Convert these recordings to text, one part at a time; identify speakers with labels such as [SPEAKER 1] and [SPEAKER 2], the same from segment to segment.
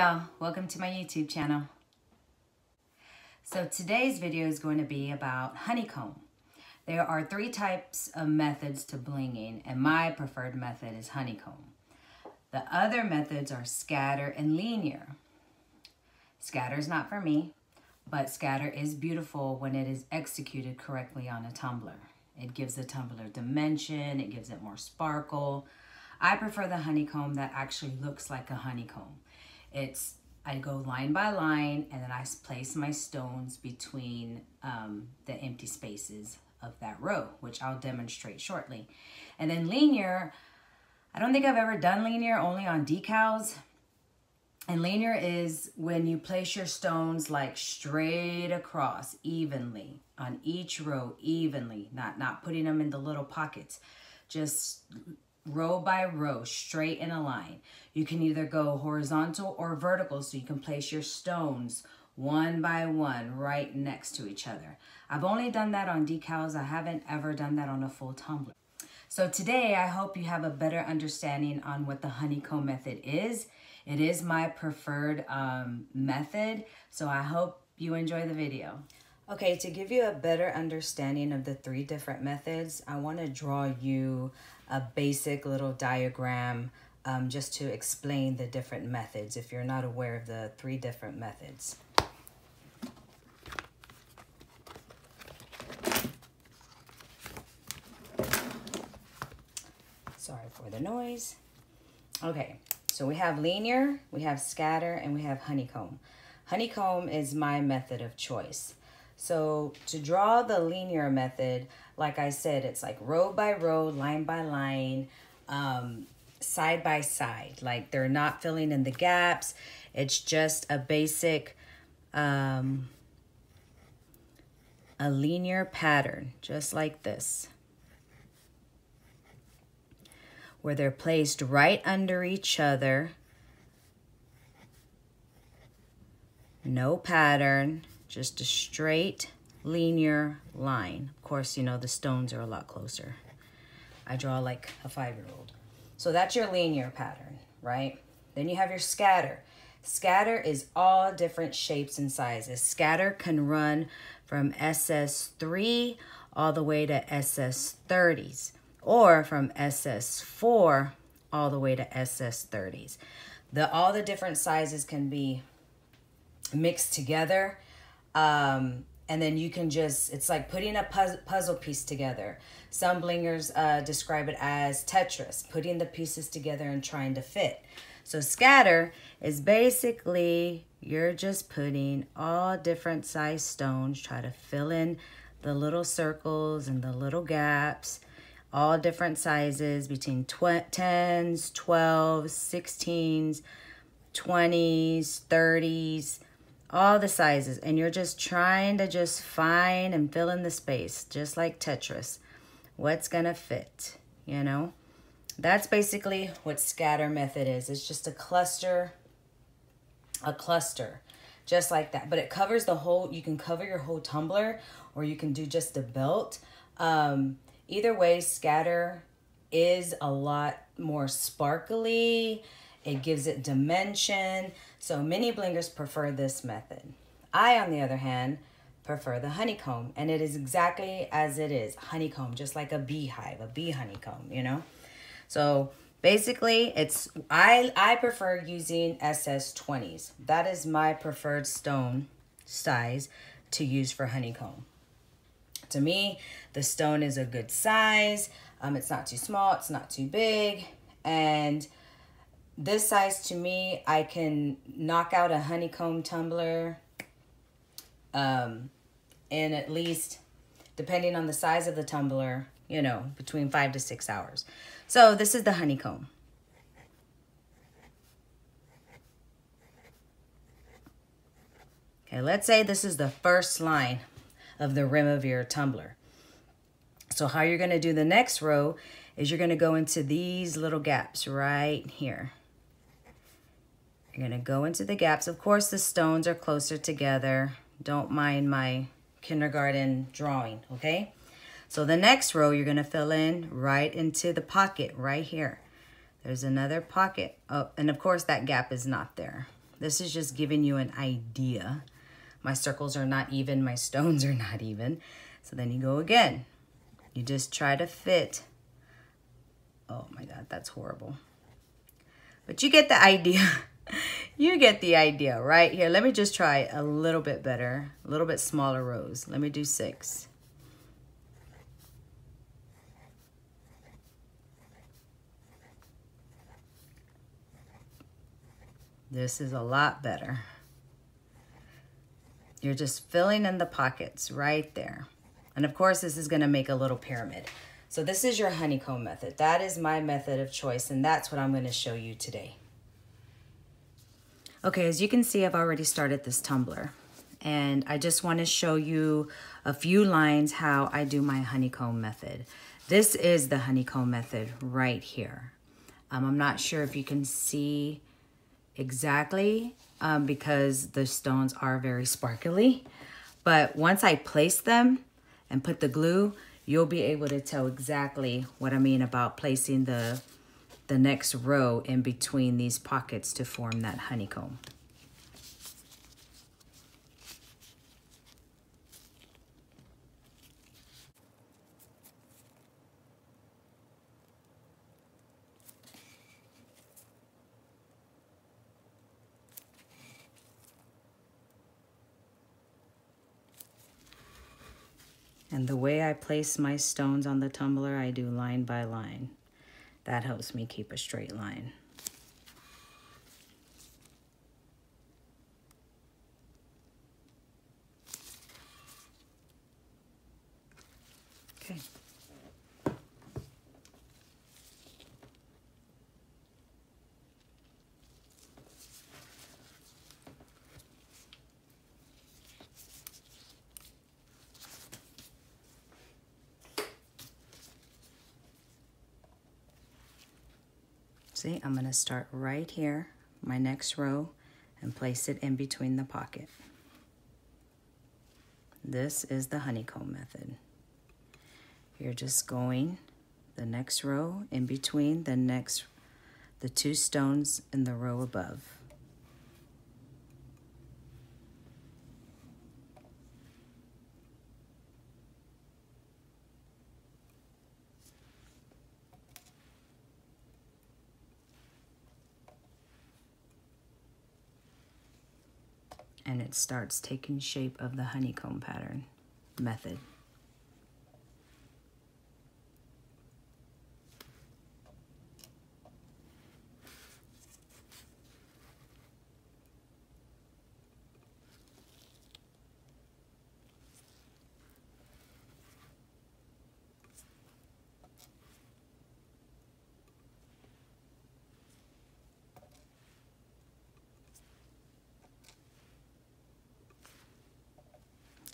[SPEAKER 1] y'all, welcome to my YouTube channel. So today's video is going to be about honeycomb. There are 3 types of methods to blinging, and my preferred method is honeycomb. The other methods are scatter and linear. Scatter is not for me, but scatter is beautiful when it is executed correctly on a tumbler. It gives the tumbler dimension, it gives it more sparkle. I prefer the honeycomb that actually looks like a honeycomb. I go line by line, and then I place my stones between the empty spaces of that row, which I'll demonstrate shortly. And then linear, I don't think I've ever done linear, only on decals. And linear is when you place your stones like straight across evenly on each row, evenly, not putting them in the little pockets, just row by row, straight in a line. You can either go horizontal or vertical, so you can place your stones one by one right next to each other. I've only done that on decals. I haven't ever done that on a full tumbler. So today, I hope you have a better understanding on what the honeycomb method is. It is my preferred method, so I hope you enjoy the video. Okay, to give you a better understanding of the 3 different methods, I want to draw you a basic little diagram just to explain the different methods if you're not aware of the 3 different methods. Sorry for the noise. Okay, so we have linear, we have scatter, and we have honeycomb. Honeycomb is my method of choice. So to draw the linear method, like I said, it's like row by row, line by line, side by side. Like they're not filling in the gaps. It's just a basic, a linear pattern, just like this, where they're placed right under each other. No pattern, just a straight linear line. Of course, you know, the stones are a lot closer. I draw like a 5-year-old. So that's your linear pattern, right? Then you have your scatter. Scatter is all different shapes and sizes. Scatter can run from SS3 all the way to SS30s, or from SS4 all the way to SS30s. All the different sizes can be mixed together. And then you can just, it's like putting a puzzle piece together. Some blingers describe it as Tetris, putting the pieces together and trying to fit. So scatter is basically, you're just putting all different size stones, try to fill in the little circles and the little gaps, all different sizes between 10s, 12s, 16s, 20s, 30s, all the sizes, and you're just trying to just find and fill in the space, just like Tetris. What's gonna fit, you know? That's basically what scatter method is. It's just a cluster, just like that. But it covers the whole, you can cover your whole tumbler, or you can do just a belt. Either way, scatter is a lot more sparkly. It gives it dimension. So many blingers prefer this method. I, on the other hand, prefer the honeycomb. And it is exactly as it is, honeycomb, just like a beehive, a bee honeycomb, you know? So basically, I prefer using SS20s. That is my preferred stone size to use for honeycomb. To me, the stone is a good size. It's not too small, it's not too big. And this size, to me, I can knock out a honeycomb tumbler in at least, depending on the size of the tumbler, you know, between 5 to 6 hours. So this is the honeycomb. Okay, let's say this is the first line of the rim of your tumbler. So how you're going to do the next row is you're going to go into these little gaps right here. You're going to go into the gaps. Of course, the stones are closer together. Don't mind my kindergarten drawing, okay? So the next row, you're going to fill in right into the pocket right here. There's another pocket. Oh, and of course, that gap is not there. This is just giving you an idea. My circles are not even, my stones are not even. So then you go again. You just try to fit. Oh my God, that's horrible. But you get the idea. You get the idea right here. Let me just try a little bit better, a little bit smaller rows. Let me do 6. This is a lot better. You're just filling in the pockets right there. And of course, this is gonna make a little pyramid. So this is your honeycomb method. That is my method of choice, and that's what I'm gonna show you today. Okay, as you can see, I've already started this tumbler. And I just wanna show you a few lines how I do my honeycomb method. This is the honeycomb method right here. I'm not sure if you can see exactly because the stones are very sparkly. But once I place them and put the glue, you'll be able to tell exactly what I mean about placing the next row in between these pockets to form that honeycomb. And the way I place my stones on the tumbler, I do line by line. That helps me keep a straight line. Okay. See, I'm going to start right here, my next row, and place it in between the pocket. This is the honeycomb method. You're just going the next row in between the 2 stones in the row above. And it starts taking shape of the honeycomb pattern method.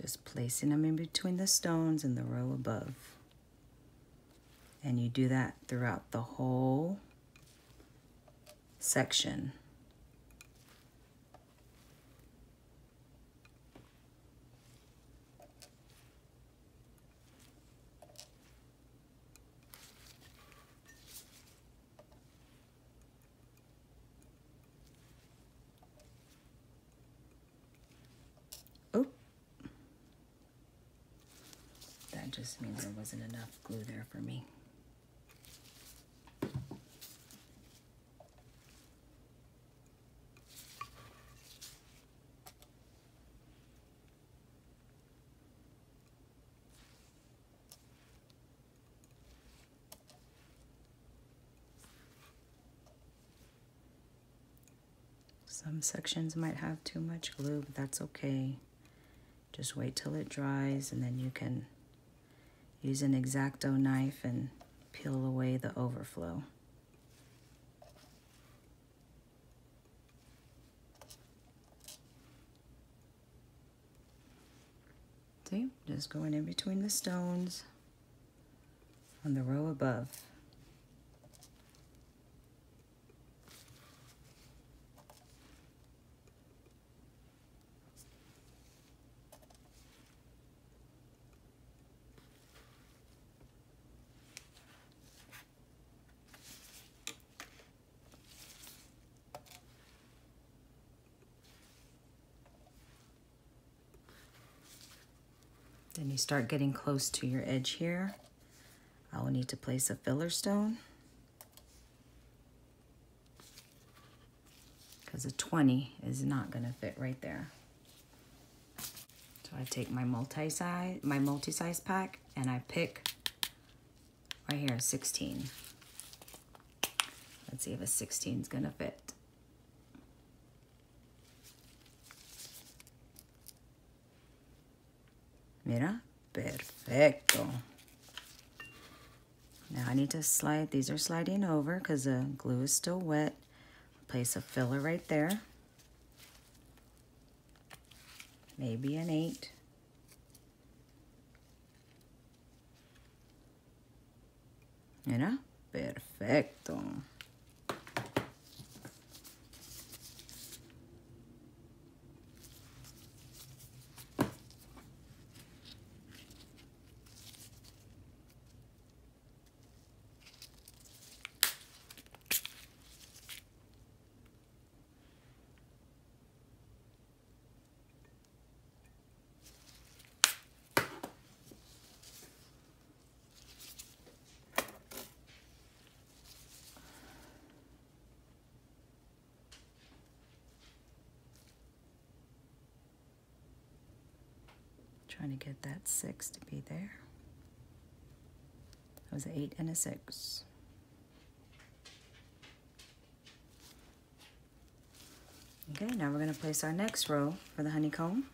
[SPEAKER 1] Just placing them in between the stones in the row above. And you do that throughout the whole section. Oh. That just means there wasn't enough glue there for me. Some sections might have too much glue, but that's okay. Just wait till it dries, and then you can use an X-Acto knife and peel away the overflow. See, just going in between the stones on the row above. Then you start getting close to your edge here. I will need to place a filler stone because a 20 is not gonna fit right there. So I take my multi-size pack and I pick right here, 16. Let's see if a 16 is gonna fit. Mira, perfecto. Now I need to slide, these are sliding over because the glue is still wet. Place a filler right there. Maybe an 8. Mira, perfecto. Trying to get that 6 to be there. That was an 8 and a 6. Okay, now we're going to place our next row for the honeycomb.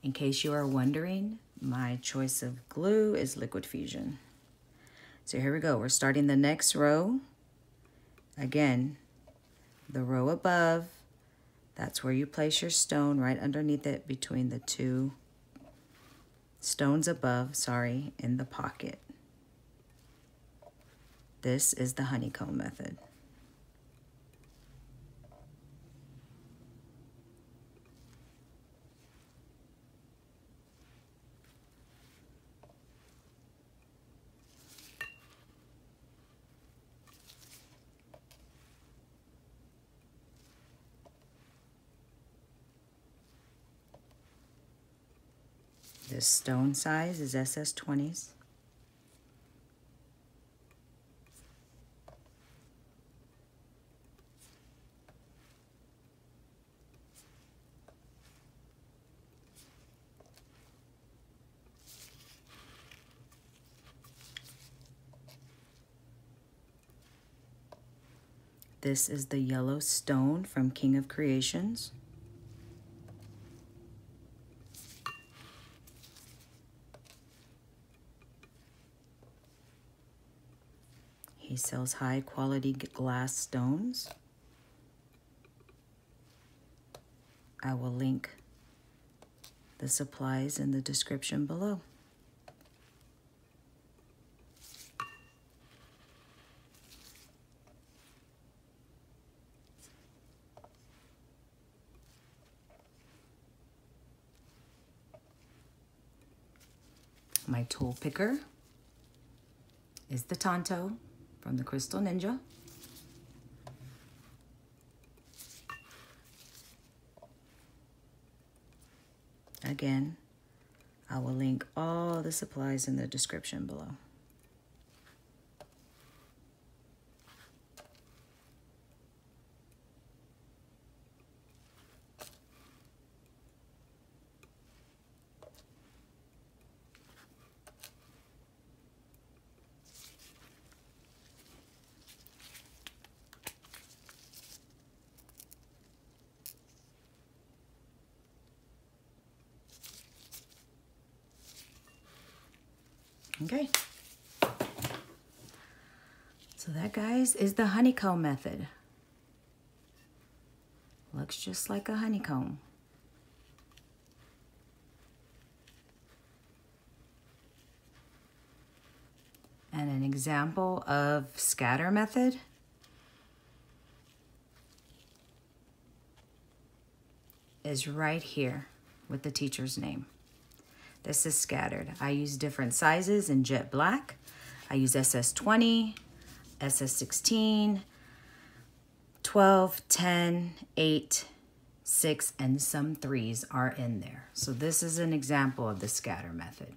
[SPEAKER 1] In case you are wondering, my choice of glue is Liquid Fusion. So here we go. We're starting the next row. Again, the row above, that's where you place your stone right underneath it between the two stones above, in the pocket. This is the honeycomb method. This stone size is SS20s. This is the yellow stone from King of Creations. He sells high quality glass stones. I will link the supplies in the description below. My tool picker is the Tanto from the Crystal Ninja. Again, I will link all the supplies in the description below. Okay, so that, guys, is the honeycomb method. Looks just like a honeycomb. And an example of scatter method. is right here with the teacher's name. This is scattered. I use different sizes in Jett Black. I use SS20, SS16, 12, 10, 8, 6, and some 3s are in there. So this is an example of the scatter method.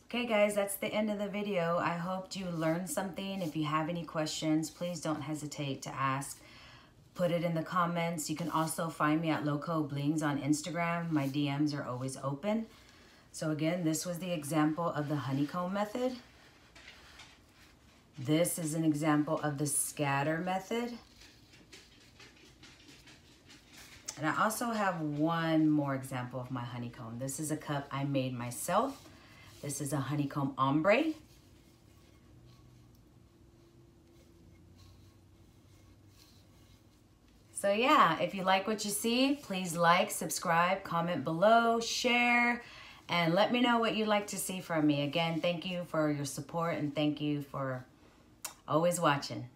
[SPEAKER 1] Okay guys, that's the end of the video. I hope you learned something. If you have any questions, please don't hesitate to ask. Put it in the comments. You can also find me at Loco Blings on Instagram. My DMs are always open. So again, this was the example of the honeycomb method. This is an example of the scatter method. And I also have one more example of my honeycomb. This is a cup I made myself. This is a honeycomb ombre. So yeah, if you like what you see, please like, subscribe, comment below, share, and let me know what you'd like to see from me. Again, thank you for your support and thank you for always watching.